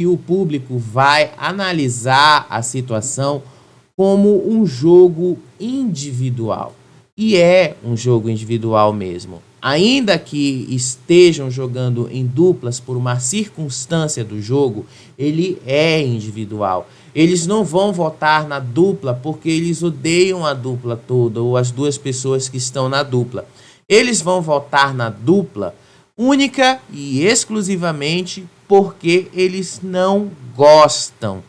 que o público vai analisar a situação como um jogo individual. E é um jogo individual mesmo. Ainda que estejam jogando em duplas por uma circunstância do jogo, ele é individual. Eles não vão votar na dupla porque eles odeiam a dupla toda ou as duas pessoas que estão na dupla. Eles vão votar na dupla única e exclusivamente porque eles não gostam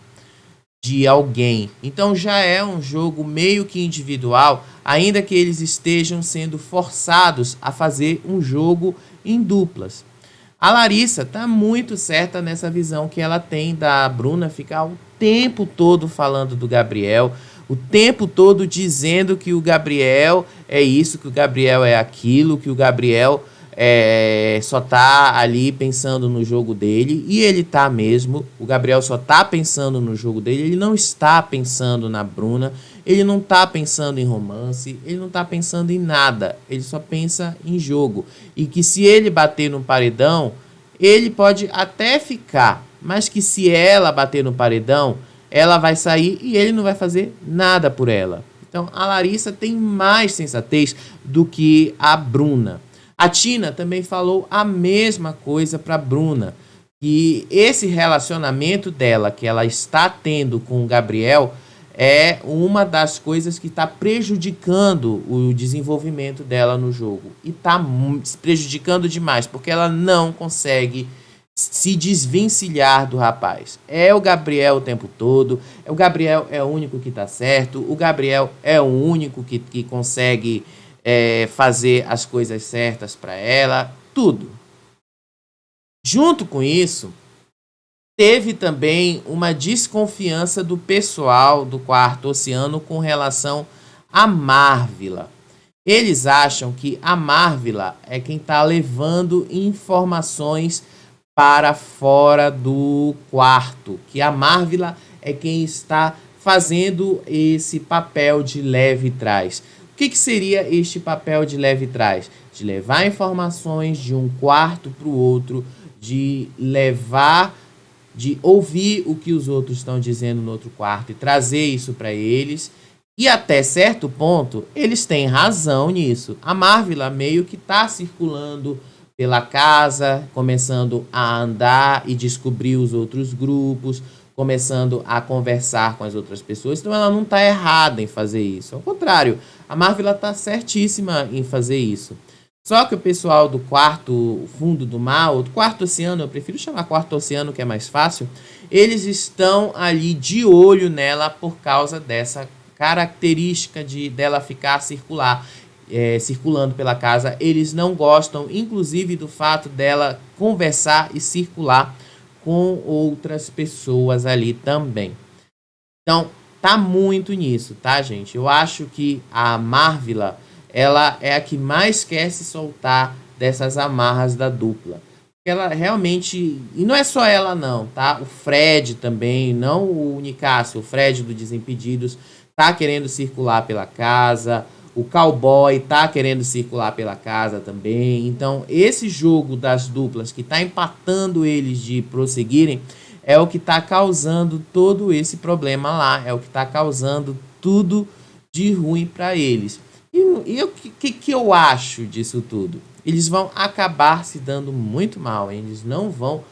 de alguém. Então já é um jogo meio que individual, ainda que eles estejam sendo forçados a fazer um jogo em duplas. A Larissa tá muito certa nessa visão que ela tem da Bruna ficar o tempo todo falando do Gabriel, o tempo todo dizendo que o Gabriel é isso, que o Gabriel é aquilo, que o Gabriel só tá ali pensando no jogo dele, e ele tá mesmo. O Gabriel só tá pensando no jogo dele, ele não está pensando na Bruna, ele não tá pensando em romance, ele não tá pensando em nada, ele só pensa em jogo. E que se ele bater no paredão, ele pode até ficar, mas que se ela bater no paredão, ela vai sair e ele não vai fazer nada por ela. Então a Larissa tem mais sensatez do que a Bruna. A Tina também falou a mesma coisa para Bruna, que esse relacionamento dela que ela está tendo com o Gabriel é uma das coisas que está prejudicando o desenvolvimento dela no jogo. E está prejudicando demais, porque ela não consegue se desvencilhar do rapaz. É o Gabriel o tempo todo, o Gabriel é o único que está certo, o Gabriel é o único que consegue fazer as coisas certas para ela, tudo. Junto com isso, teve também uma desconfiança do pessoal do quarto oceano com relação a Marvila. Eles acham que a Marvila é quem está levando informações para fora do quarto, que a Marvila é quem está fazendo esse papel de leve trás. O que seria este papel de leve trás? De levar informações de um quarto para o outro, de ouvir o que os outros estão dizendo no outro quarto e trazer isso para eles. E até certo ponto, eles têm razão nisso. A Marvila meio que está circulando pela casa, começando a andar e descobrir os outros grupos, começando a conversar com as outras pessoas. Então ela não está errada em fazer isso. Ao contrário, a Marvila está certíssima em fazer isso. Só que o pessoal do quarto fundo do mar, ou do quarto oceano, eu prefiro chamar quarto oceano que é mais fácil, eles estão ali de olho nela por causa dessa característica dela ficar circulando pela casa. Eles não gostam, inclusive, do fato dela conversar e circular com outras pessoas ali também. Então, tá muito nisso, tá, gente? Eu acho que a Marvila, ela é a que mais quer se soltar dessas amarras da dupla. Ela realmente... E não é só ela, não, tá? O Fred também, não o Nicásio, o Fred do Desimpedidos, tá querendo circular pela casa. O Cowboy tá querendo circular pela casa também. Então, esse jogo das duplas que tá empatando eles de prosseguirem é o que tá causando todo esse problema lá. É o que tá causando tudo de ruim para eles. E o que eu acho disso tudo? Eles vão acabar se dando muito mal. Eles não vão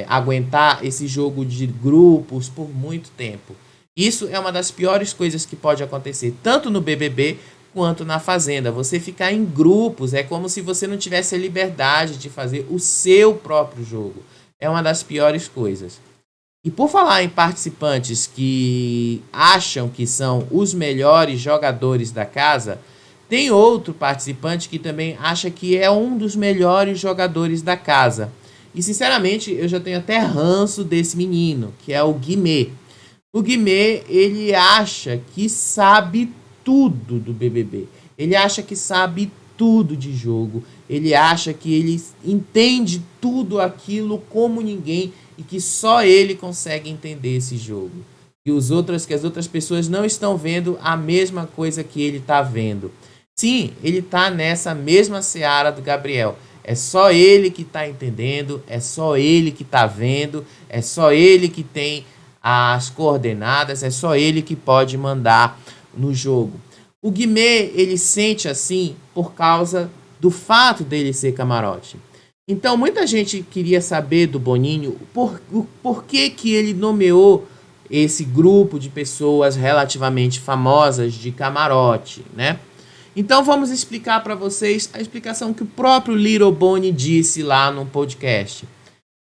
aguentar esse jogo de grupos por muito tempo. Isso é uma das piores coisas que pode acontecer, tanto no BBB quanto na Fazenda. Você ficar em grupos é como se você não tivesse a liberdade de fazer o seu próprio jogo. É uma das piores coisas. E por falar em participantes que acham que são os melhores jogadores da casa, tem outro participante que também acha que é um dos melhores jogadores da casa. E sinceramente eu já tenho até ranço desse menino, que é o Guimê. O Guimê, ele acha que sabe tudo do BBB. Ele acha que sabe tudo de jogo. Ele acha que ele entende tudo aquilo como ninguém e que só ele consegue entender esse jogo. Que as outras pessoas não estão vendo a mesma coisa que ele está vendo. Sim, ele está nessa mesma seara do Gabriel. É só ele que está entendendo, é só ele que está vendo, é só ele que tem as coordenadas, é só ele que pode mandar no jogo. O Guimê, ele sente assim por causa do fato dele ser camarote. Então, muita gente queria saber do Boninho por que ele nomeou esse grupo de pessoas relativamente famosas de camarote, né? Então, vamos explicar para vocês a explicação que o próprio Little Boni disse lá no podcast.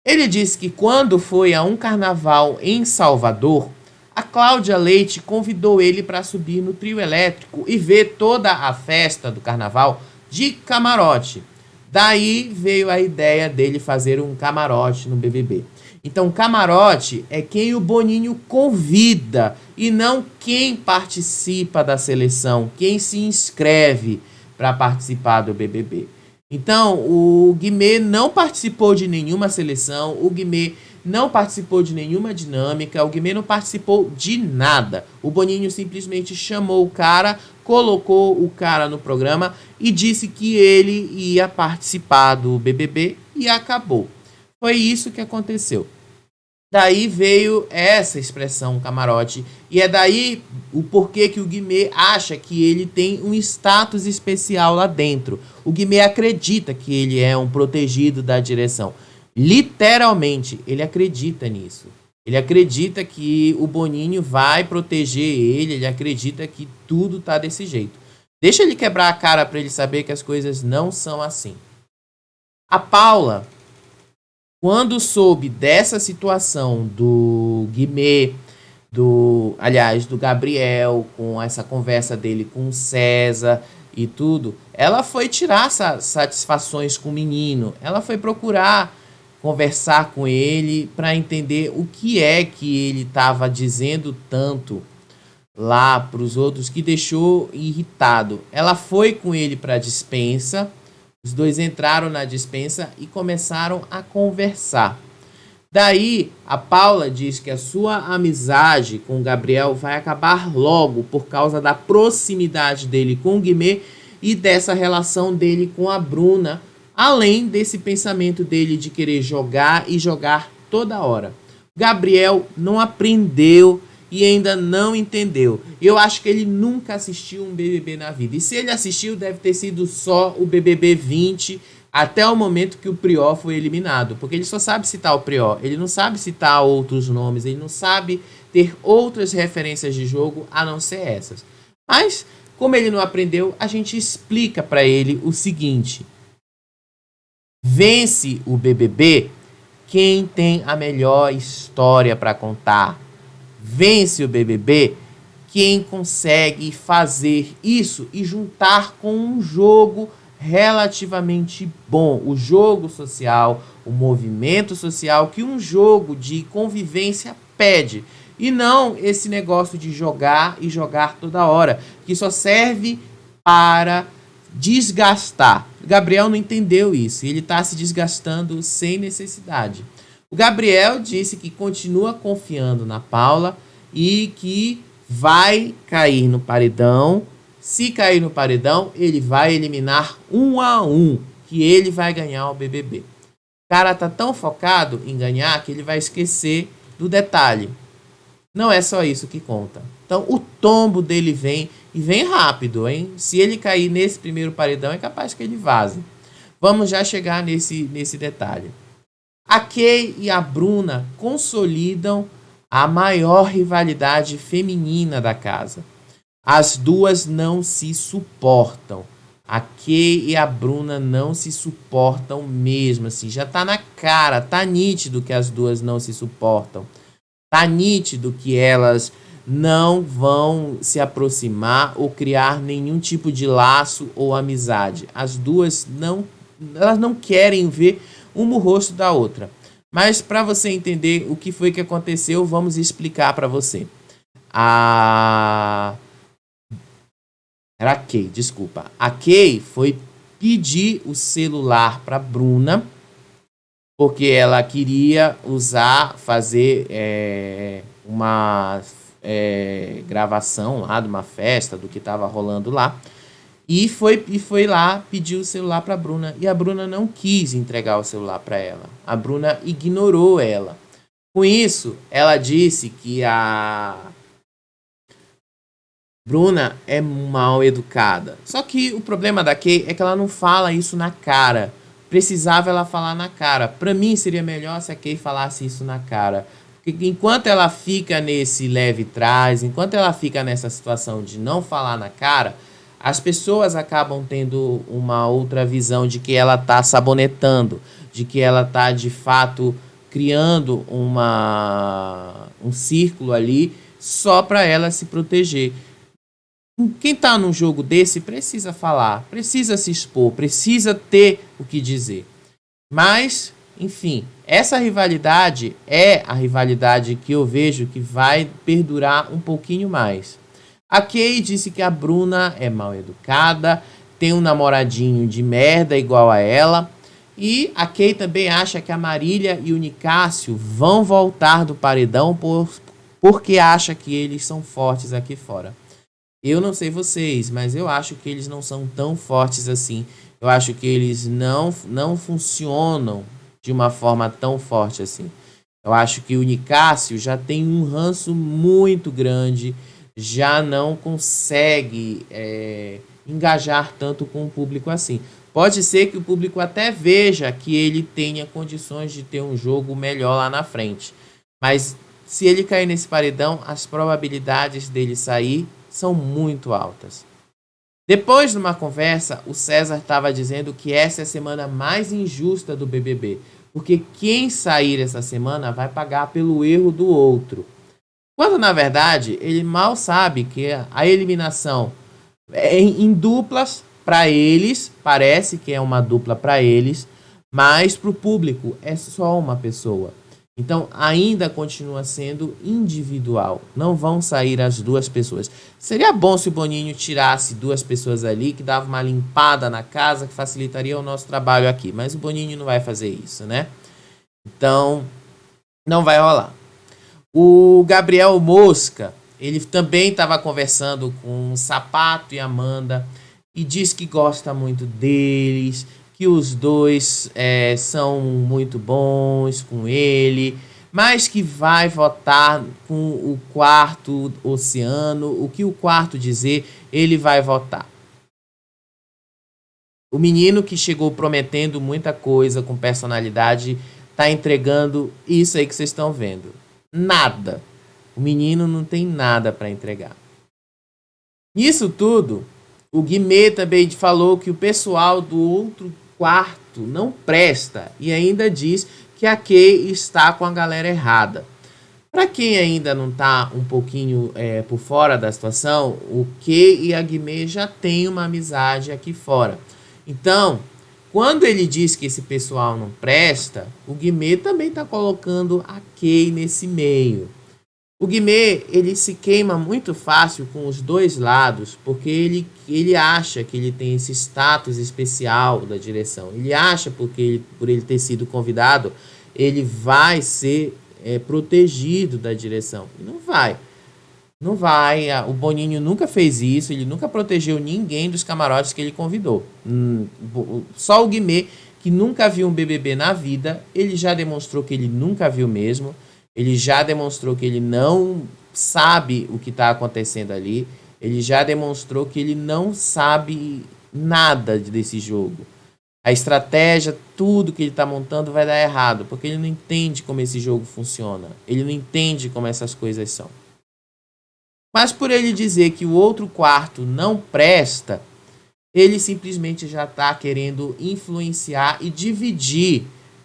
Ele disse que quando foi a um carnaval em Salvador, a Cláudia Leite convidou ele para subir no trio elétrico e ver toda a festa do carnaval de camarote. Daí veio a ideia dele fazer um camarote no BBB. Então, camarote é quem o Boninho convida e não quem participa da seleção, quem se inscreve para participar do BBB. Então, o Guimê não participou de nenhuma seleção, o Guimê não participou de nenhuma dinâmica, o Guimê não participou de nada. O Boninho simplesmente chamou o cara, colocou o cara no programa e disse que ele ia participar do BBB e acabou. Foi isso que aconteceu. Daí veio essa expressão camarote e é daí o porquê que o Guimê acha que ele tem um status especial lá dentro. O Guimê acredita que ele é um protegido da direção. Literalmente, ele acredita nisso. Ele acredita que o Boninho vai proteger ele acredita que tudo tá desse jeito. Deixa ele quebrar a cara para ele saber que as coisas não são assim. A Paula, quando soube dessa situação do Guimê, do Gabriel, com essa conversa dele com o César e tudo, ela foi tirar satisfações com o menino. Ela foi procurar conversar com ele para entender o que é que ele estava dizendo tanto lá para os outros que deixou irritado. Ela foi com ele para a despensa, os dois entraram na despensa e começaram a conversar. Daí, a Paula diz que a sua amizade com o Gabriel vai acabar logo por causa da proximidade dele com o Guimê e dessa relação dele com a Bruna, além desse pensamento dele de querer jogar e jogar toda hora. Gabriel não aprendeu e ainda não entendeu. Eu acho que ele nunca assistiu um BBB na vida. E se ele assistiu, deve ter sido só o BBB 20 até o momento que o Prior foi eliminado. Porque ele só sabe citar o Prior. Ele não sabe citar outros nomes. Ele não sabe ter outras referências de jogo a não ser essas. Mas, como ele não aprendeu, a gente explica para ele o seguinte: vence o BBB quem tem a melhor história para contar. Vence o BBB quem consegue fazer isso e juntar com um jogo relativamente bom. O jogo social, o movimento social que um jogo de convivência pede. E não esse negócio de jogar e jogar toda hora, que só serve para desgastar. O Gabriel não entendeu isso. Ele está se desgastando sem necessidade. O Gabriel disse que continua confiando na Paula e que vai cair no paredão. Se cair no paredão, ele vai eliminar 1-1, que ele vai ganhar o BBB. O cara tá tão focado em ganhar que ele vai esquecer do detalhe. Não é só isso que conta. Então o tombo dele vem e vem rápido, hein? Se ele cair nesse primeiro paredão, é capaz que ele vaze. Vamos já chegar nesse detalhe. A Kay e a Bruna consolidam a maior rivalidade feminina da casa. As duas não se suportam. A Kay e a Bruna não se suportam mesmo, assim. Já tá na cara, tá nítido que as duas não se suportam. Tá nítido que elas não vão se aproximar ou criar nenhum tipo de laço ou amizade. As duas elas não querem ver uma o rosto da outra. Mas para você entender o que foi que aconteceu, vamos explicar para você. Era a Kay, desculpa. A Kay foi pedir o celular para Bruna porque ela queria fazer uma gravação lá de uma festa, do que estava rolando lá. E foi lá pedir o celular para a Bruna. E a Bruna não quis entregar o celular para ela. A Bruna ignorou ela. Com isso, ela disse que a Bruna é mal educada. Só que o problema da Kay é que ela não fala isso na cara. Precisava ela falar na cara. Pra mim seria melhor se a Kay falasse isso na cara. Porque enquanto ela fica nesse leve trás, enquanto ela fica nessa situação de não falar na cara, as pessoas acabam tendo uma outra visão de que ela tá sabonetando, de que ela tá de fato criando um círculo ali só para ela se proteger. Quem tá num jogo desse precisa falar, precisa se expor, precisa ter o que dizer. Mas, enfim, essa rivalidade é a rivalidade que eu vejo que vai perdurar um pouquinho mais. A Kay disse que a Bruna é mal educada, tem um namoradinho de merda igual a ela. E a Kay também acha que a Marília e o Nicásio vão voltar do paredão porque acha que eles são fortes aqui fora. Eu não sei vocês, mas eu acho que eles não são tão fortes assim. Eu acho que eles não funcionam de uma forma tão forte assim. Eu acho que o Nicásio já tem um ranço muito grande, já não consegue engajar tanto com o público assim. Pode ser que o público até veja que ele tenha condições de ter um jogo melhor lá na frente. Mas se ele cair nesse paredão, as probabilidades dele sair são muito altas. Depois de uma conversa, o César estava dizendo que essa é a semana mais injusta do BBB, porque quem sair essa semana vai pagar pelo erro do outro. Quando, na verdade, ele mal sabe que a eliminação é em duplas para eles, parece que é uma dupla para eles, mas para o público é só uma pessoa. Então, ainda continua sendo individual. Não vão sair as duas pessoas. Seria bom se o Boninho tirasse duas pessoas ali, que dava uma limpada na casa, que facilitaria o nosso trabalho aqui. Mas o Boninho não vai fazer isso, né? Então, não vai rolar. O Gabriel Mosca, ele também estava conversando com o Sapato e Amanda e diz que gosta muito deles, que os dois são muito bons com ele, mas que vai votar com o quarto Oceano. O que o quarto dizer, ele vai votar. O menino que chegou prometendo muita coisa com personalidade tá entregando isso aí que vocês estão vendo. Nada. O menino não tem nada para entregar. Nisso tudo, o Guimê também falou que o pessoal do outro quarto não presta e ainda diz que a Kay está com a galera errada. Para quem ainda não está um pouquinho por fora da situação, o Kay e a Guimê já têm uma amizade aqui fora. Então, quando ele diz que esse pessoal não presta, o Guimê também está colocando a Kay nesse meio. O Guimê, ele se queima muito fácil com os dois lados, porque ele acha que ele tem esse status especial da direção. Ele acha porque por ele ter sido convidado, ele vai ser protegido da direção. E não vai. Não vai. O Boninho nunca fez isso, ele nunca protegeu ninguém dos camarotes que ele convidou. Só o Guimê, que nunca viu um BBB na vida, ele já demonstrou que ele nunca viu mesmo. Ele já demonstrou que ele não sabe o que está acontecendo ali. Ele já demonstrou que ele não sabe nada desse jogo. A estratégia, tudo que ele está montando vai dar errado, porque ele não entende como esse jogo funciona. Ele não entende como essas coisas são. Mas por ele dizer que o outro quarto não presta, ele simplesmente já está querendo influenciar e dividir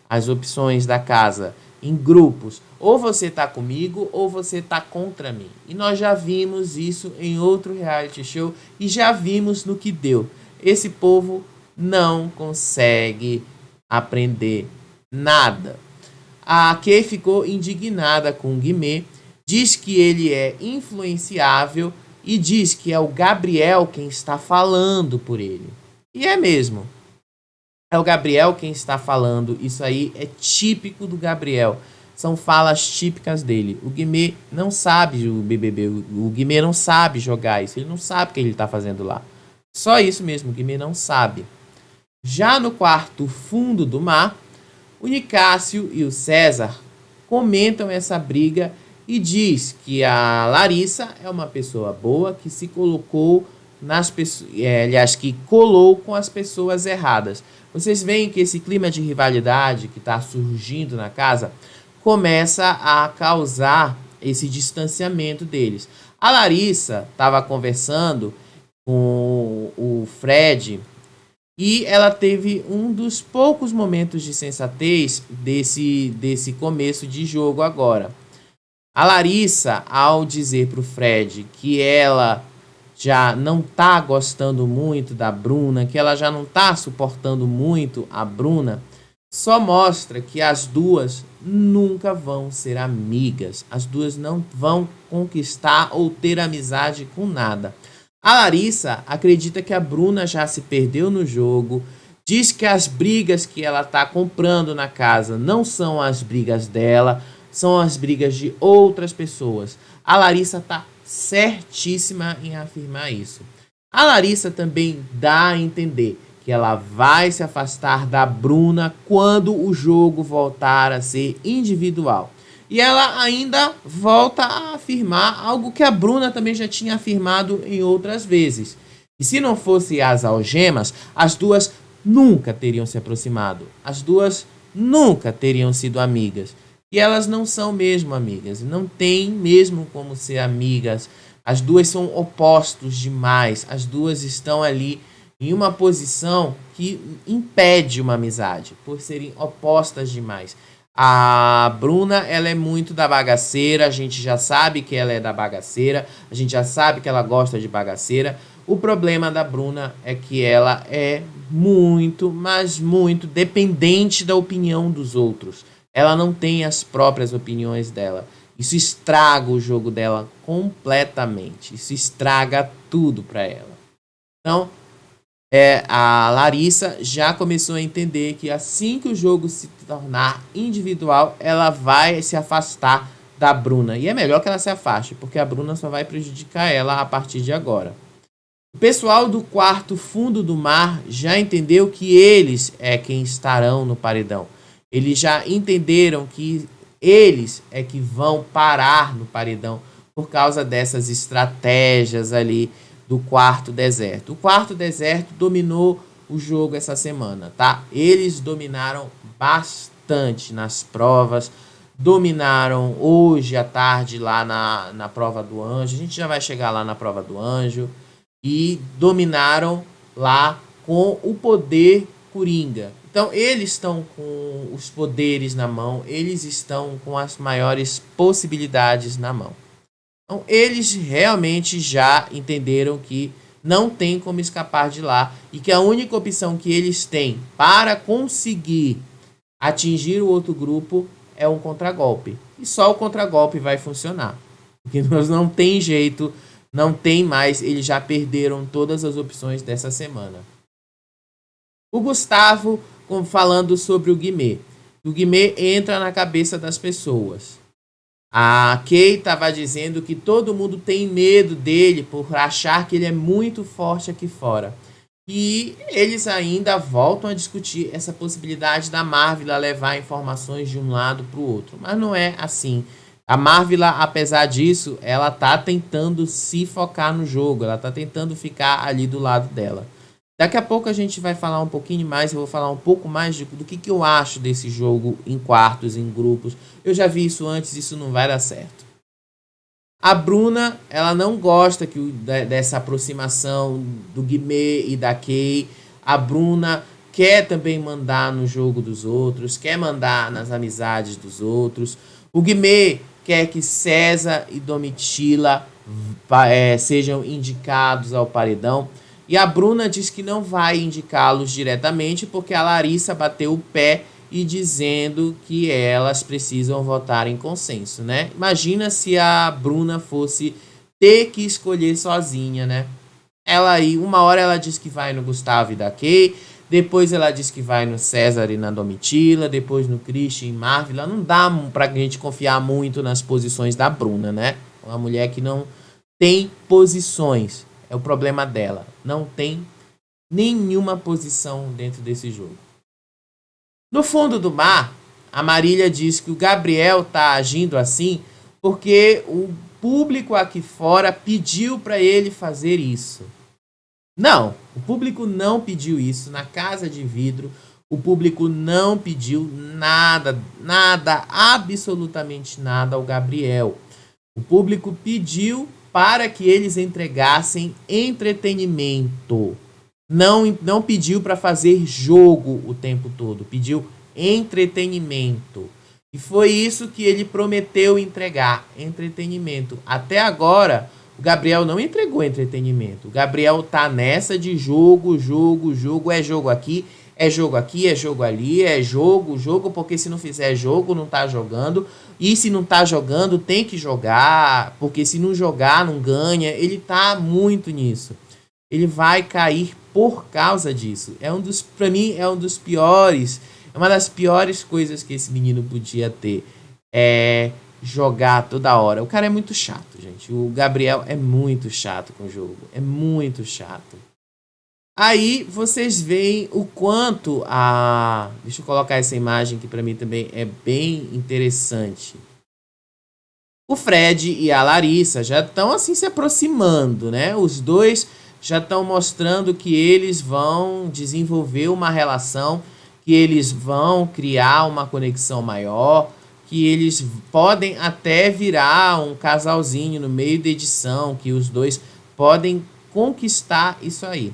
as opções da casa em grupos. Ou você está comigo ou você está contra mim. E nós já vimos isso em outro reality show e já vimos no que deu. Esse povo não consegue aprender nada. A Kay ficou indignada com o Guimê, diz que ele é influenciável e diz que é o Gabriel quem está falando por ele. E é mesmo. É o Gabriel quem está falando. Isso aí é típico do Gabriel. São falas típicas dele. O Guimê não sabe o BBB. O Guimê não sabe jogar isso. Ele não sabe o que ele está fazendo lá. Só isso mesmo, o Guimê não sabe. Já no quarto fundo do mar, o Nicásio e o César comentam essa briga e diz que a Larissa é uma pessoa boa que se colocou nas pessoas, aliás, que colou com as pessoas erradas. Vocês veem que esse clima de rivalidade que está surgindo na casa começa a causar esse distanciamento deles. A Larissa estava conversando com o Fred e ela teve um dos poucos momentos de sensatez desse começo de jogo agora. A Larissa, ao dizer para o Fred que ela já não tá gostando muito da Bruna, que ela já não tá suportando muito a Bruna, só mostra que as duas nunca vão ser amigas. As duas não vão conquistar ou ter amizade com nada. A Larissa acredita que a Bruna já se perdeu no jogo, diz que as brigas que ela tá comprando na casa não são as brigas dela, são as brigas de outras pessoas. A Larissa tá certíssima em afirmar isso. A Larissa também dá a entender que ela vai se afastar da Bruna quando o jogo voltar a ser individual. E ela ainda volta a afirmar algo que a Bruna também já tinha afirmado em outras vezes. E se não fosse as algemas, as duas nunca teriam se aproximado. As duas nunca teriam sido amigas. E elas não são mesmo amigas, não tem mesmo como ser amigas. As duas são opostos demais, as duas estão ali em uma posição que impede uma amizade, por serem opostas demais. A Bruna, ela é muito da bagaceira, a gente já sabe que ela é da bagaceira, a gente já sabe que ela gosta de bagaceira. O problema da Bruna é que ela é muito, mas muito dependente da opinião dos outros. Ela não tem as próprias opiniões dela. Isso estraga o jogo dela completamente. Isso estraga tudo para ela. Então, a Larissa já começou a entender que assim que o jogo se tornar individual, ela vai se afastar da Bruna. E é melhor que ela se afaste, porque a Bruna só vai prejudicar ela a partir de agora. O pessoal do quarto fundo do mar já entendeu que eles é quem estarão no paredão. Eles já entenderam que eles é que vão parar no paredão por causa dessas estratégias ali do quarto deserto. O quarto deserto dominou o jogo essa semana, tá? Eles dominaram bastante nas provas, dominaram hoje à tarde lá na prova do anjo. A gente já vai chegar lá na prova do anjo. E dominaram lá com o poder coringa. Então, eles estão com os poderes na mão, eles estão com as maiores possibilidades na mão. Então, eles realmente já entenderam que não tem como escapar de lá e que a única opção que eles têm para conseguir atingir o outro grupo é um contragolpe. E só o contragolpe vai funcionar. Porque nós não tem jeito, não tem mais, eles já perderam todas as opções dessa semana. O Gustavo falando sobre o Guimê. O Guimê entra na cabeça das pessoas. A Kay estava dizendo que todo mundo tem medo dele por achar que ele é muito forte aqui fora. E eles ainda voltam a discutir essa possibilidade da Marvel levar informações de um lado para o outro. Mas não é assim. A Marvel, apesar disso, ela tá tentando se focar no jogo. Ela tá tentando ficar ali do lado dela. Daqui a pouco a gente vai falar um pouquinho mais, eu vou falar um pouco mais do que eu acho desse jogo em quartos, em grupos. Eu já vi isso antes, isso não vai dar certo. A Bruna, ela não gosta dessa aproximação do Guimê e da Kay. A Bruna quer também mandar no jogo dos outros, quer mandar nas amizades dos outros. O Guimê quer que César e Domitila sejam indicados ao paredão. E a Bruna diz que não vai indicá-los diretamente porque a Larissa bateu o pé e dizendo que elas precisam votar em consenso, né? Imagina se a Bruna fosse ter que escolher sozinha, né? Ela aí, uma hora ela diz que vai no Gustavo e da Kay, depois ela diz que vai no César e na Domitila, depois no Christian e Marvel. Não dá pra gente confiar muito nas posições da Bruna, né? Uma mulher que não tem posições. é o problema dela. Não tem nenhuma posição dentro desse jogo. No fundo do mar, a Marília diz que o Gabriel está agindo assim porque o público aqui fora pediu para ele fazer isso. Não, o público não pediu isso. Na Casa de Vidro, o público não pediu nada, absolutamente nada ao Gabriel. O público pediu para que eles entregassem entretenimento. Não pediu para fazer jogo o tempo todo, pediu entretenimento. E foi isso que ele prometeu entregar, entretenimento. Até agora, o Gabriel não entregou entretenimento. O Gabriel tá nessa de jogo, é jogo aqui, é jogo aqui, é jogo ali, é jogo, porque se não fizer jogo, não tá jogando. E se não tá jogando, tem que jogar, porque se não jogar, não ganha. Ele tá muito nisso. Ele vai cair por causa disso. Para mim, é um dos piores. É uma das piores coisas que esse menino podia ter. É jogar toda hora. O cara é muito chato, gente. O Gabriel é muito chato com o jogo. É muito chato. Aí vocês veem o quanto a... Deixa eu colocar essa imagem que para mim também é bem interessante. O Fred e a Larissa já estão assim se aproximando, né? Os dois já estão mostrando que eles vão desenvolver uma relação, que eles vão criar uma conexão maior, que eles podem até virar um casalzinho no meio da edição, que os dois podem conquistar isso aí.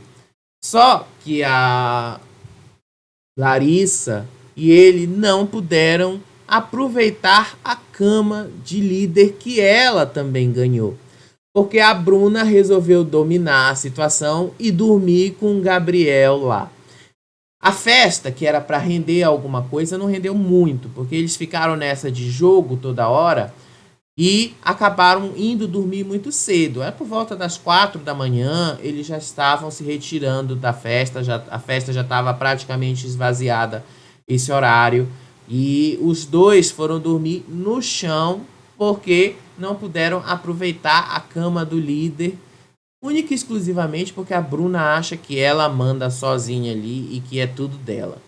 Só que a Larissa e ele não puderam aproveitar a cama de líder que ela também ganhou. Porque a Bruna resolveu dominar a situação e dormir com o Gabriel lá. A festa, que era para render alguma coisa, não rendeu muito, porque eles ficaram nessa de jogo toda hora e acabaram indo dormir muito cedo. Era por volta das 4 da manhã, eles já estavam se retirando da festa, a festa já estava praticamente esvaziada esse horário. E os dois foram dormir no chão porque não puderam aproveitar a cama do líder, única e exclusivamente porque a Bruna acha que ela manda sozinha ali e que é tudo dela.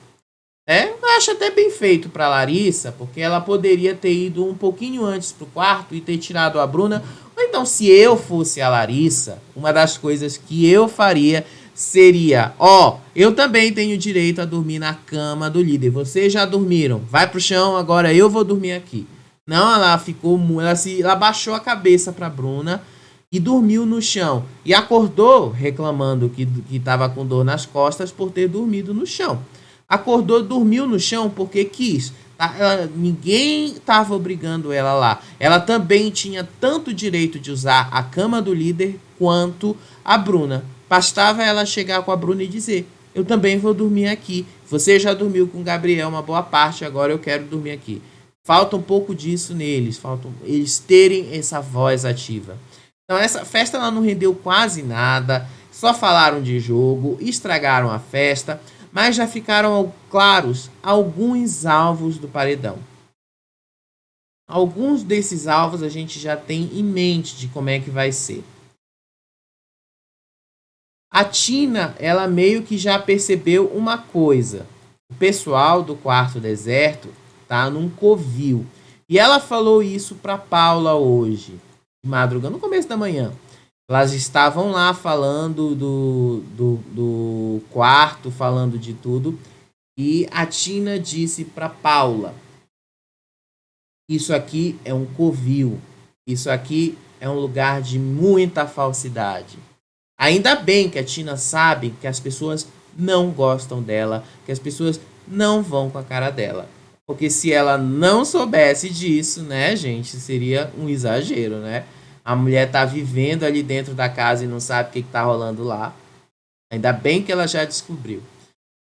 Eu acho até bem feito para Larissa, porque ela poderia ter ido um pouquinho antes pro quarto e ter tirado a Bruna. Ou então, se eu fosse a Larissa, uma das coisas que eu faria seria, eu também tenho direito a dormir na cama do líder. Vocês já dormiram, vai pro chão, agora eu vou dormir aqui. Não, ela baixou a cabeça pra Bruna e dormiu no chão. E acordou reclamando que estava com dor nas costas por ter dormido no chão. Acordou, dormiu no chão porque quis. Ninguém estava obrigando ela lá. Ela também tinha tanto direito de usar a cama do líder quanto a Bruna. Bastava ela chegar com a Bruna e dizer: eu também vou dormir aqui. Você já dormiu com o Gabriel uma boa parte, agora eu quero dormir aqui. Falta um pouco disso neles. Falta eles terem essa voz ativa. Então essa festa ela não rendeu quase nada. Só falaram de jogo, estragaram a festa. Mas já ficaram claros alguns alvos do paredão. Alguns desses alvos a gente já tem em mente de como é que vai ser. A Tina, ela meio que já percebeu uma coisa. O pessoal do quarto deserto tá num covil. E ela falou isso para Paula hoje, de madrugada, no começo da manhã. Elas estavam lá falando do quarto, falando de tudo. E a Tina disse para Paula: isso aqui é um covil. Isso aqui é um lugar de muita falsidade. Ainda bem que a Tina sabe que as pessoas não gostam dela, que as pessoas não vão com a cara dela. Porque se ela não soubesse disso, né, gente, seria um exagero, né? A mulher tá vivendo ali dentro da casa e não sabe o que tá rolando lá. Ainda bem que ela já descobriu.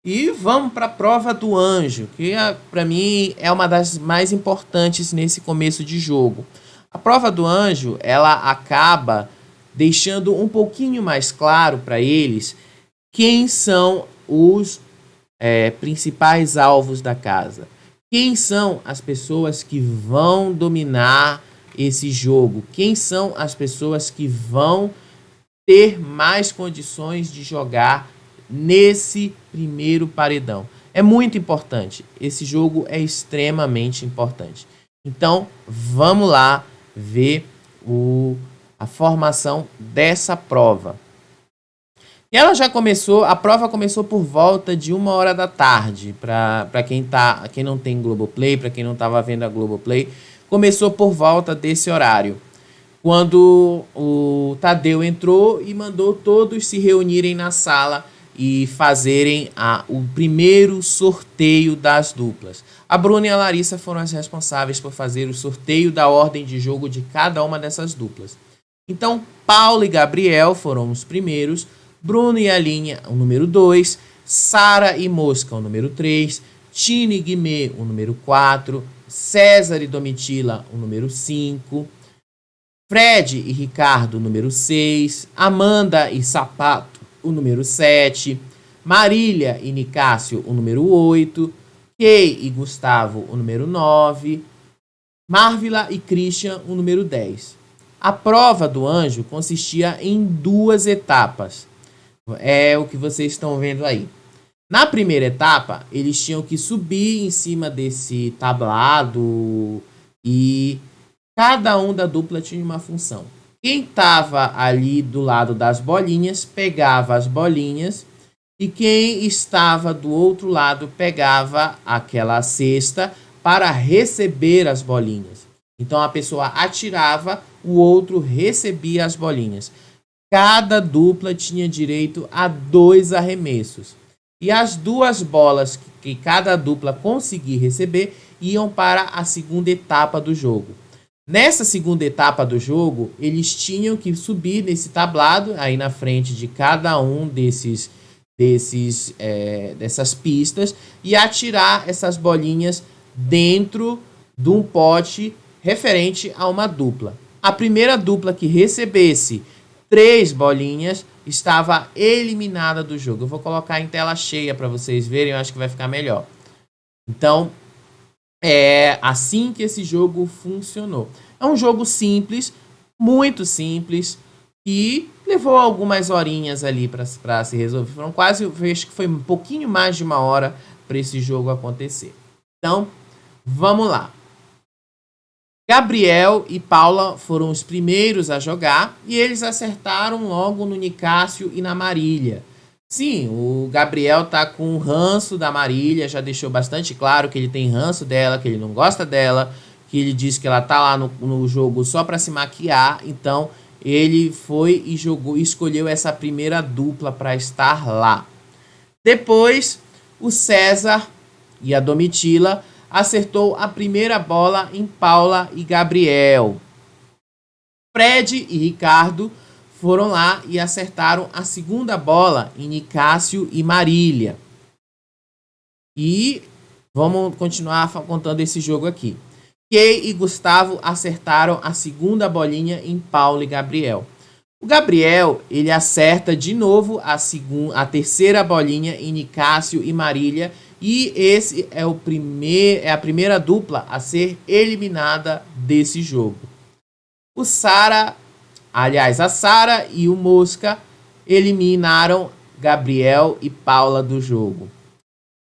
E vamos para a prova do anjo, que para mim é uma das mais importantes nesse começo de jogo. A prova do anjo, ela acaba deixando um pouquinho mais claro para eles quem são os principais alvos da casa. Quem são as pessoas que vão dominar esse jogo? Quem são as pessoas que vão ter mais condições de jogar nesse primeiro paredão. É muito importante. Esse jogo é extremamente importante. Então, vamos lá ver a formação dessa prova. E ela já começou, a prova começou por volta de 1h da tarde, para quem não tem Globoplay, para quem não estava vendo a Globoplay, começou por volta desse horário, quando o Tadeu entrou e mandou todos se reunirem na sala e fazerem o primeiro sorteio das duplas. A Bruna e a Larissa foram as responsáveis por fazer o sorteio da ordem de jogo de cada uma dessas duplas. Então, Paulo e Gabriel foram os primeiros, Bruno e Aline, o número 2, Sara e Mosca, o número 3, Tina e Guimê, o número 4, César e Domitila, o número 5, Fred e Ricardo, o número 6, Amanda e Sapato, o número 7, Marília e Nicásio, o número 8, Kay e Gustavo, o número 9, Marvila e Christian, o número 10. A prova do anjo consistia em 2 etapas. É o que vocês estão vendo aí. Na primeira etapa, eles tinham que subir em cima desse tablado e cada um da dupla tinha uma função. Quem estava ali do lado das bolinhas pegava as bolinhas e quem estava do outro lado pegava aquela cesta para receber as bolinhas. Então a pessoa atirava, o outro recebia as bolinhas. Cada dupla tinha direito a 2 arremessos. E as 2 bolas que cada dupla conseguir receber iam para a segunda etapa do jogo. Nessa segunda etapa do jogo, eles tinham que subir nesse tablado, aí na frente de cada um dessas pistas, e atirar essas bolinhas dentro de um pote referente a uma dupla. A primeira dupla que recebesse 3 bolinhas estava eliminada do jogo. Eu vou colocar em tela cheia para vocês verem, eu acho que vai ficar melhor. Então, é assim que esse jogo funcionou. É um jogo simples, muito simples, e levou algumas horinhas ali para se resolver. Foram quase, eu acho que foi um pouquinho mais de 1 hora para esse jogo acontecer. Então, vamos lá. Gabriel e Paula foram os primeiros a jogar e eles acertaram logo no Nicásio e na Marília. Sim, o Gabriel tá com ranço da Marília, já deixou bastante claro que ele tem ranço dela, que ele não gosta dela, que ele diz que ela tá lá no jogo só para se maquiar. Então ele foi e escolheu essa primeira dupla para estar lá. Depois, o César e a Domitila acertou a primeira bola em Paula e Gabriel. Fred e Ricardo foram lá e acertaram a segunda bola em Nicásio e Marília. E vamos continuar contando esse jogo aqui. Kay e Gustavo acertaram a segunda bolinha em Paula e Gabriel. O Gabriel, ele acerta de novo a terceira bolinha em Nicásio e Marília. E esse é a primeira dupla a ser eliminada desse jogo. A Sara e o Mosca eliminaram Gabriel e Paula do jogo.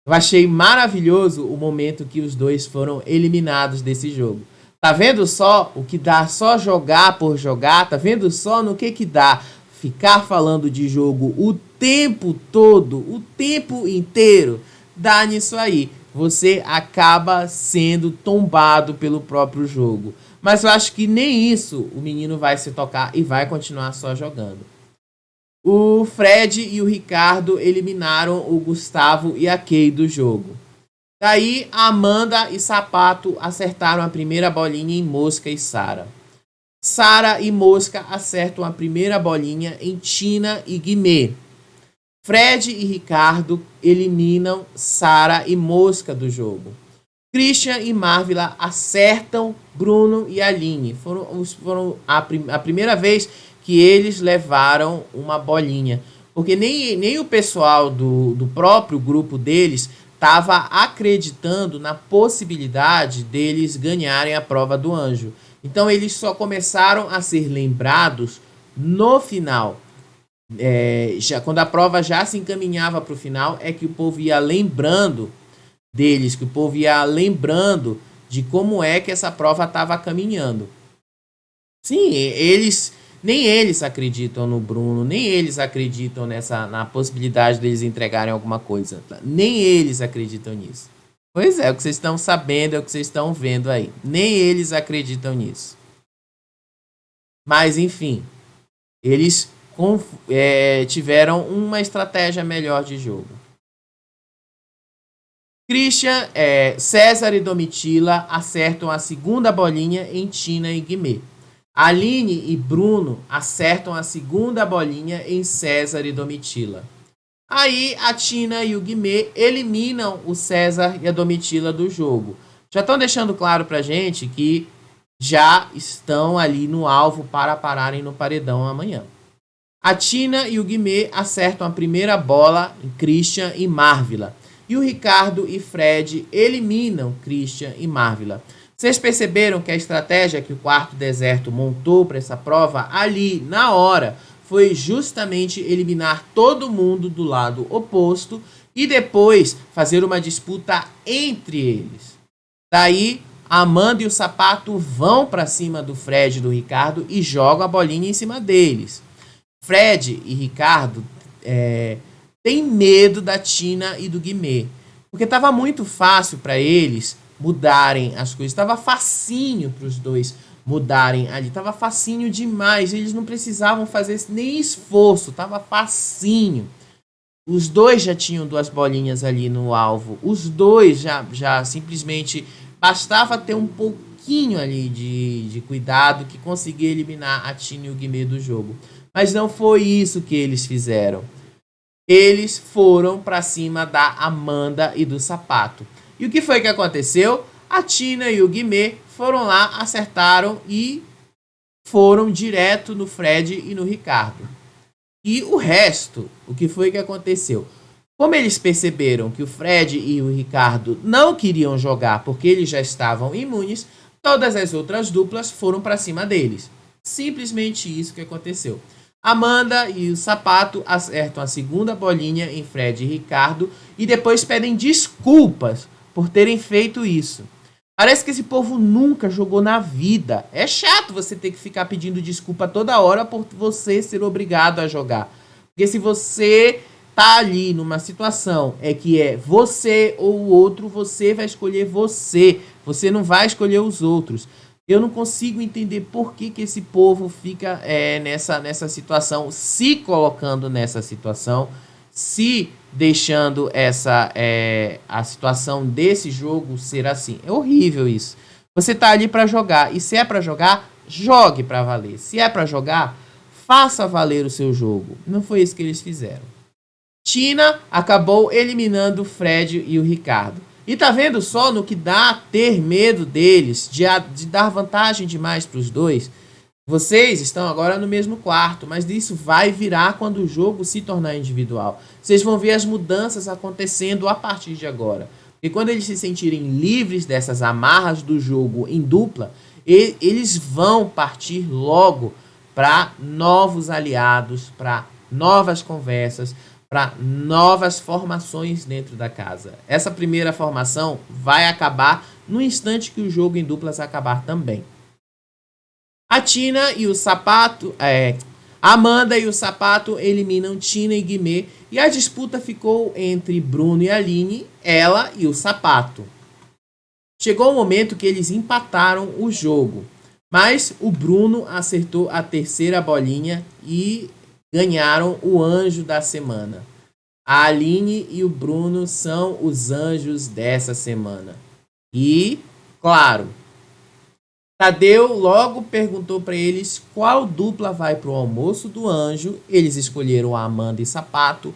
Eu achei maravilhoso o momento que os dois foram eliminados desse jogo. Tá vendo só o que dá só jogar por jogar? Tá vendo só no que dá ficar falando de jogo o tempo todo, o tempo inteiro? Dá nisso aí. Você acaba sendo tombado pelo próprio jogo. Mas eu acho que nem isso o menino vai se tocar e vai continuar só jogando. O Fred e o Ricardo eliminaram o Gustavo e a Kay do jogo. Daí, a Amanda e Sapato acertaram a primeira bolinha em Mosca e Sara. Sara e Mosca acertam a primeira bolinha em Tina e Guimê. Fred e Ricardo eliminam Sara e Mosca do jogo. Christian e Marvila acertam Bruno e Aline. Foram a primeira vez que eles levaram uma bolinha. Porque nem o pessoal do próprio grupo deles estava acreditando na possibilidade deles ganharem a prova do anjo. Então eles só começaram a ser lembrados no final. já quando a prova já se encaminhava para o final, é que o povo ia lembrando deles, que o povo ia lembrando de como é que essa prova estava caminhando. Sim, nem eles acreditam no Bruno, nem eles acreditam na possibilidade deles entregarem alguma coisa. Nem eles acreditam nisso. Pois é, o que vocês estão sabendo é o que vocês estão vendo aí. Nem eles acreditam nisso. Mas, enfim, eles tiveram uma estratégia melhor de jogo. Christian, César e Domitila acertam a segunda bolinha em Tina e Guimê. Aline e Bruno acertam a segunda bolinha em César e Domitila. Aí a Tina e o Guimê eliminam o César e a Domitila do jogo. Já estão deixando claro pra gente que já estão ali no alvo para pararem no paredão amanhã. A Tina e o Guimê acertam a primeira bola em Christian e Marvila. E o Ricardo e Fred eliminam Christian e Marvila. Vocês perceberam que a estratégia que o Quarto Deserto montou para essa prova ali, na hora, foi justamente eliminar todo mundo do lado oposto e depois fazer uma disputa entre eles. Daí, a Amanda e o Sapato vão para cima do Fred e do Ricardo e jogam a bolinha em cima deles. Fred e Ricardo têm medo da Tina e do Guimê, porque estava muito fácil para eles mudarem as coisas. Estava facinho para os dois mudarem ali. Estava facinho demais. Eles não precisavam fazer nem esforço. Estava facinho. Os dois já tinham duas bolinhas ali no alvo. Os dois já simplesmente... Bastava ter um pouquinho ali de cuidado que conseguia eliminar a Tina e o Guimê do jogo. Mas não foi isso que eles fizeram. Eles foram para cima da Amanda e do Sapato. E o que foi que aconteceu? A Tina e o Guimê foram lá, acertaram e foram direto no Fred e no Ricardo. E o resto, o que foi que aconteceu? Como eles perceberam que o Fred e o Ricardo não queriam jogar porque eles já estavam imunes, todas as outras duplas foram para cima deles. Simplesmente isso que aconteceu. Amanda e o Sapato acertam a segunda bolinha em Fred e Ricardo e depois pedem desculpas por terem feito isso. Parece que esse povo nunca jogou na vida. É chato você ter que ficar pedindo desculpa toda hora por você ser obrigado a jogar. Porque se você tá ali numa situação que é você ou o outro, você vai escolher você. Você não vai escolher os outros. Eu não consigo entender por que esse povo fica nessa situação, se colocando nessa situação, se deixando a situação desse jogo ser assim. É horrível isso. Você tá ali para jogar, e se é para jogar, jogue para valer. Se é para jogar, faça valer o seu jogo. Não foi isso que eles fizeram. Tina acabou eliminando o Fred e o Ricardo. E tá vendo só no que dá ter medo deles, de dar vantagem demais para os dois? Vocês estão agora no mesmo quarto, mas isso vai virar quando o jogo se tornar individual. Vocês vão ver as mudanças acontecendo a partir de agora. E quando eles se sentirem livres dessas amarras do jogo em dupla, eles vão partir logo para novos aliados, para novas conversas, para novas formações dentro da casa. Essa primeira formação vai acabar no instante que o jogo em duplas acabar também. A Tina e o Sapato, Amanda e o Sapato eliminam Tina e Guimê e a disputa ficou entre Bruno e Aline, ela e o Sapato. Chegou o momento que eles empataram o jogo, mas o Bruno acertou a terceira bolinha e ganharam o anjo da semana. A Aline e o Bruno são os anjos dessa semana. E, claro, Tadeu logo perguntou para eles qual dupla vai para o almoço do anjo. Eles escolheram a Amanda e Sapato.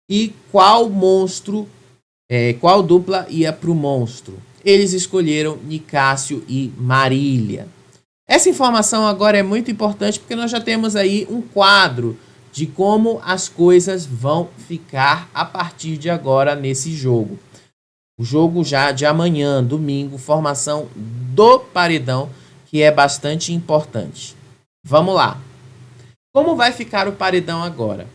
E qual dupla ia para o monstro. Eles escolheram Nicásio e Marília. Essa informação agora é muito importante porque nós já temos aí um quadro de como as coisas vão ficar a partir de agora nesse jogo. O jogo já de amanhã, domingo, formação do paredão, que é bastante importante. Vamos lá. Como vai ficar o paredão agora?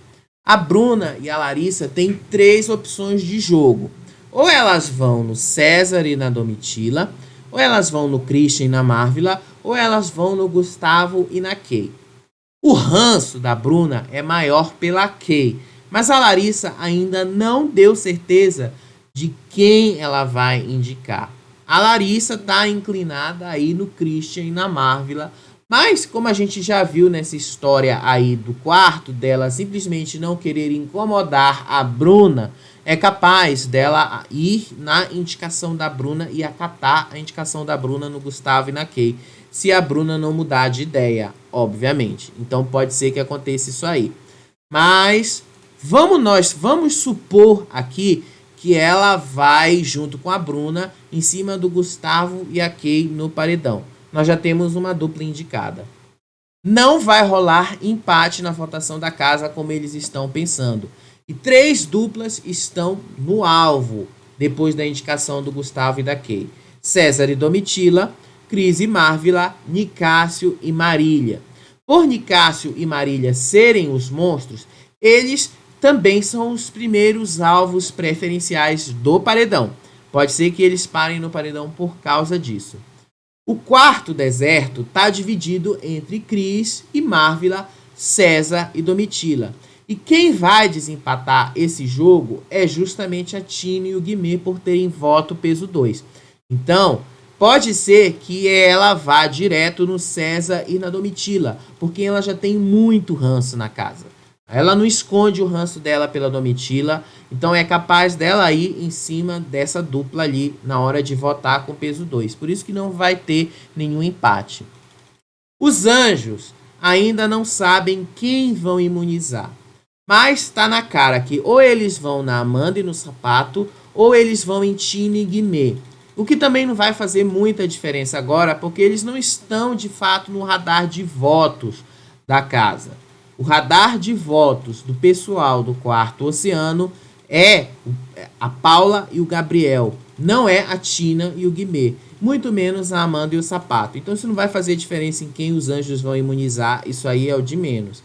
A Bruna e a Larissa têm 3 opções de jogo. Ou elas vão no César e na Domitila, ou elas vão no Christian e na Marvila, ou elas vão no Gustavo e na Kay. O ranço da Bruna é maior pela Kay, mas a Larissa ainda não deu certeza de quem ela vai indicar. A Larissa está inclinada aí no Christian e na Marvila, mas como a gente já viu nessa história aí do quarto dela simplesmente não querer incomodar a Bruna, é capaz dela ir na indicação da Bruna e acatar a indicação da Bruna no Gustavo e na Kay, se a Bruna não mudar de ideia, obviamente. Então pode ser que aconteça isso aí. Mas vamos supor aqui que ela vai junto com a Bruna em cima do Gustavo e a Kay no paredão. Nós já temos uma dupla indicada. Não vai rolar empate na votação da casa como eles estão pensando. E 3 duplas estão no alvo, depois da indicação do Gustavo e da Kay. César e Domitila, Cris e Marvila, Nicásio e Marília. Por Nicásio e Marília serem os monstros, eles também são os primeiros alvos preferenciais do paredão. Pode ser que eles parem no paredão por causa disso. O quarto deserto está dividido entre Cris e Marvila, César e Domitila. E quem vai desempatar esse jogo é justamente a Tina e o Guimê por terem voto peso 2. Então, pode ser que ela vá direto no César e na Domitila, porque ela já tem muito ranço na casa. Ela não esconde o ranço dela pela Domitila, então é capaz dela ir em cima dessa dupla ali na hora de votar com peso 2. Por isso que não vai ter nenhum empate. Os anjos ainda não sabem quem vão imunizar. Mas está na cara que ou eles vão na Amanda e no Sapato, ou eles vão em Tina e Guimê. O que também não vai fazer muita diferença agora, porque eles não estão de fato no radar de votos da casa. O radar de votos do pessoal do quarto oceano é a Paula e o Gabriel. Não é a Tina e o Guimê. Muito menos a Amanda e o Sapato. Então isso não vai fazer diferença em quem os anjos vão imunizar. Isso aí é o de menos.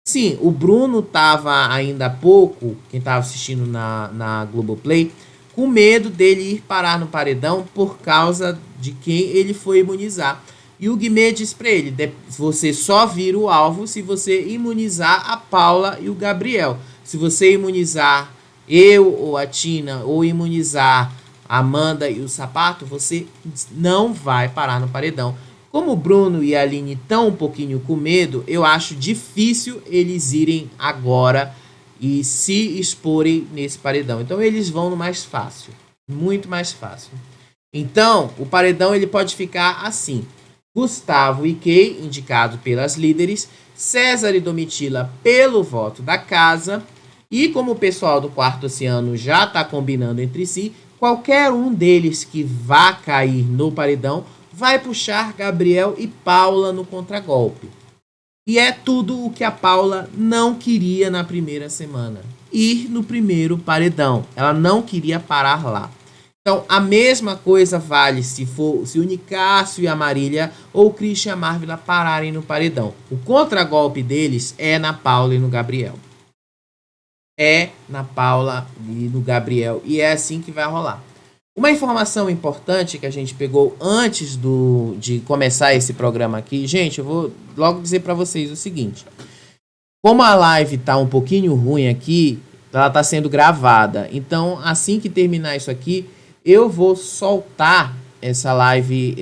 Sim, o Bruno estava ainda há pouco, quem estava assistindo na Globoplay, com medo dele ir parar no paredão por causa de quem ele foi imunizar. E o Guimê diz para ele, você só vira o alvo se você imunizar a Paula e o Gabriel. Se você imunizar eu ou a Tina, ou imunizar a Amanda e o Sapato, você não vai parar no paredão. Como o Bruno e a Aline estão um pouquinho com medo, eu acho difícil eles irem agora e se exporem nesse paredão. Então eles vão no mais fácil, muito mais fácil. Então o paredão ele pode ficar assim: Gustavo e Kay, indicado pelas líderes, César e Domitila pelo voto da casa, e como o pessoal do quarto oceano já está combinando entre si, qualquer um deles que vá cair no paredão vai puxar Gabriel e Paula no contragolpe. E é tudo o que a Paula não queria na primeira semana. Ir no primeiro paredão. Ela não queria parar lá. Então, a mesma coisa vale se o Nicásio e a Marília ou o Christian e a Marvila pararem no paredão. O contragolpe deles é na Paula e no Gabriel. É na Paula e no Gabriel. E é assim que vai rolar. Uma informação importante que a gente pegou antes de começar esse programa aqui. Gente, eu vou logo dizer para vocês o seguinte. Como a live tá um pouquinho ruim aqui, ela tá sendo gravada. Então, assim que terminar isso aqui, eu vou soltar essa live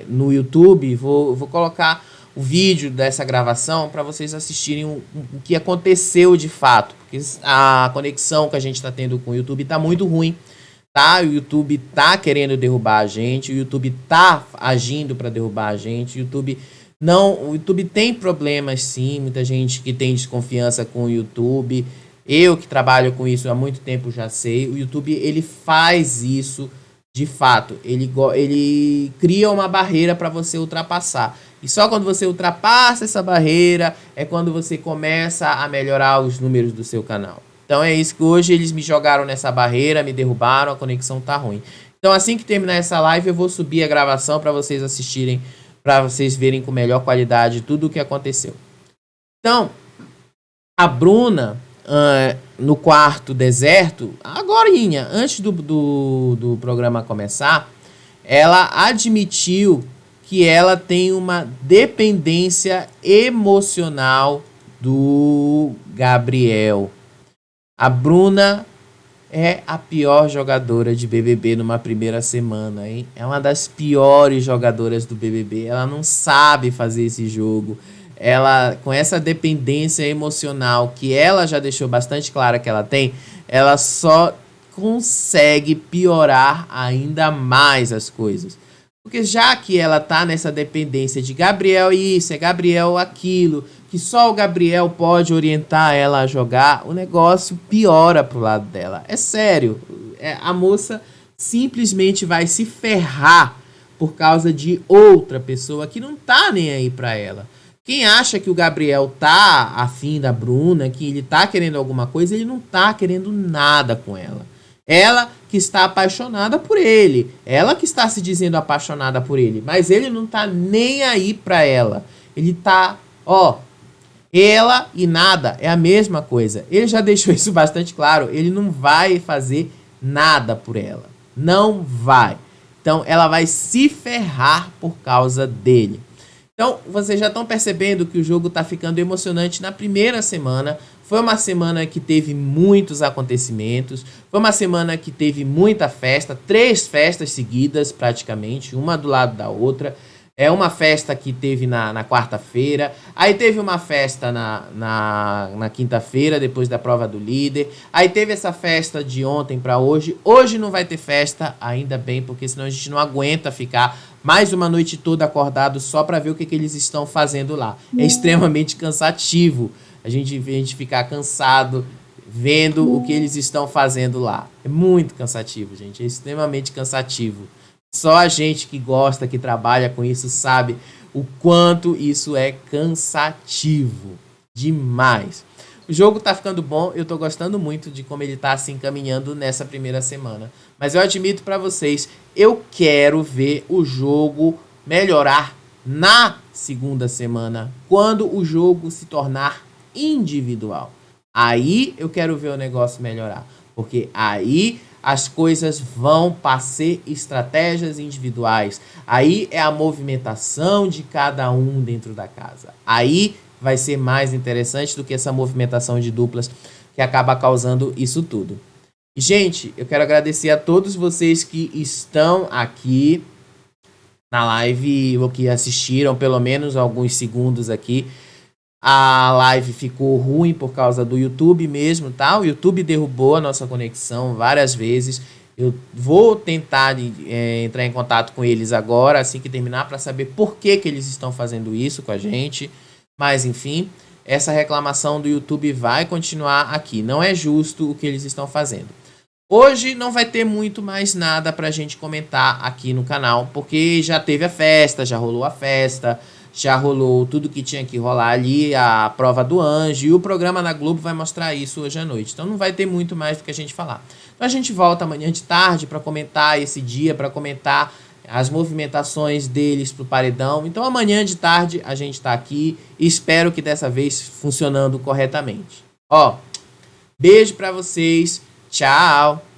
no YouTube. Vou colocar o vídeo dessa gravação para vocês assistirem o que aconteceu de fato. Porque a conexão que a gente está tendo com o YouTube tá muito ruim. Tá, o YouTube tá querendo derrubar a gente, o YouTube tá agindo para derrubar a gente, o YouTube tem problemas sim, muita gente que tem desconfiança com o YouTube. Eu que trabalho com isso há muito tempo já sei, o YouTube ele faz isso de fato, ele cria uma barreira para você ultrapassar. E só quando você ultrapassa essa barreira é quando você começa a melhorar os números do seu canal. Então é isso que hoje eles me jogaram nessa barreira, me derrubaram, a conexão tá ruim. Então assim que terminar essa live eu vou subir a gravação para vocês assistirem, para vocês verem com melhor qualidade tudo o que aconteceu. Então, a Bruna, no quarto deserto, agorinha, antes do programa começar, ela admitiu que ela tem uma dependência emocional do Gabriel. A Bruna é a pior jogadora de BBB numa primeira semana, hein? É uma das piores jogadoras do BBB. Ela não sabe fazer esse jogo. Ela, com essa dependência emocional que ela já deixou bastante clara que ela tem, ela só consegue piorar ainda mais as coisas. Porque já que ela tá nessa dependência de Gabriel isso, é Gabriel aquilo, que só o Gabriel pode orientar ela a jogar, o negócio piora pro lado dela. É sério, a moça simplesmente vai se ferrar por causa de outra pessoa que não tá nem aí pra ela. Quem acha que o Gabriel tá afim da Bruna, que ele tá querendo alguma coisa, ele não tá querendo nada com ela. Ela que está apaixonada por ele. Ela que está se dizendo apaixonada por ele. Mas ele não tá nem aí pra ela. Ele tá, ela e nada é a mesma coisa. Ele já deixou isso bastante claro. Ele não vai fazer nada por ela. Não vai. Então ela vai se ferrar por causa dele. Então, vocês já estão percebendo que o jogo está ficando emocionante na primeira semana. Foi uma semana que teve muitos acontecimentos. Foi uma semana que teve muita festa. 3 festas seguidas, praticamente. Uma do lado da outra. É uma festa que teve na quarta-feira. Aí teve uma festa na quinta-feira, depois da prova do líder. Aí teve essa festa de ontem para hoje. Hoje não vai ter festa, ainda bem, porque senão a gente não aguenta ficar mais uma noite toda acordado só para ver o que eles estão fazendo lá. É extremamente cansativo a gente ficar cansado vendo o que eles estão fazendo lá. É muito cansativo, gente. É extremamente cansativo. Só a gente que gosta, que trabalha com isso, sabe o quanto isso é cansativo. Demais. O jogo tá ficando bom, eu tô gostando muito de como ele tá se encaminhando nessa primeira semana. Mas eu admito pra vocês, eu quero ver o jogo melhorar na segunda semana, quando o jogo se tornar individual. Aí eu quero ver o negócio melhorar, porque aí as coisas vão para ser estratégias individuais. Aí é a movimentação de cada um dentro da casa. Aí vai ser mais interessante do que essa movimentação de duplas que acaba causando isso tudo. Gente, eu quero agradecer a todos vocês que estão aqui na live, ou que assistiram pelo menos alguns segundos aqui. A live ficou ruim por causa do YouTube mesmo, tá? O YouTube derrubou a nossa conexão várias vezes. Eu vou tentar entrar em contato com eles agora, assim que terminar, para saber por que eles estão fazendo isso com a gente. Mas, enfim, essa reclamação do YouTube vai continuar aqui. Não é justo o que eles estão fazendo. Hoje não vai ter muito mais nada pra gente comentar aqui no canal, porque já teve a festa, já rolou a festa, já rolou tudo que tinha que rolar ali, a prova do anjo, e o programa na Globo vai mostrar isso hoje à noite. Então não vai ter muito mais do que a gente falar. Então a gente volta amanhã de tarde para comentar esse dia, para comentar as movimentações deles pro paredão. Então amanhã de tarde a gente tá aqui e espero que dessa vez funcionando corretamente. Beijo para vocês. Tchau!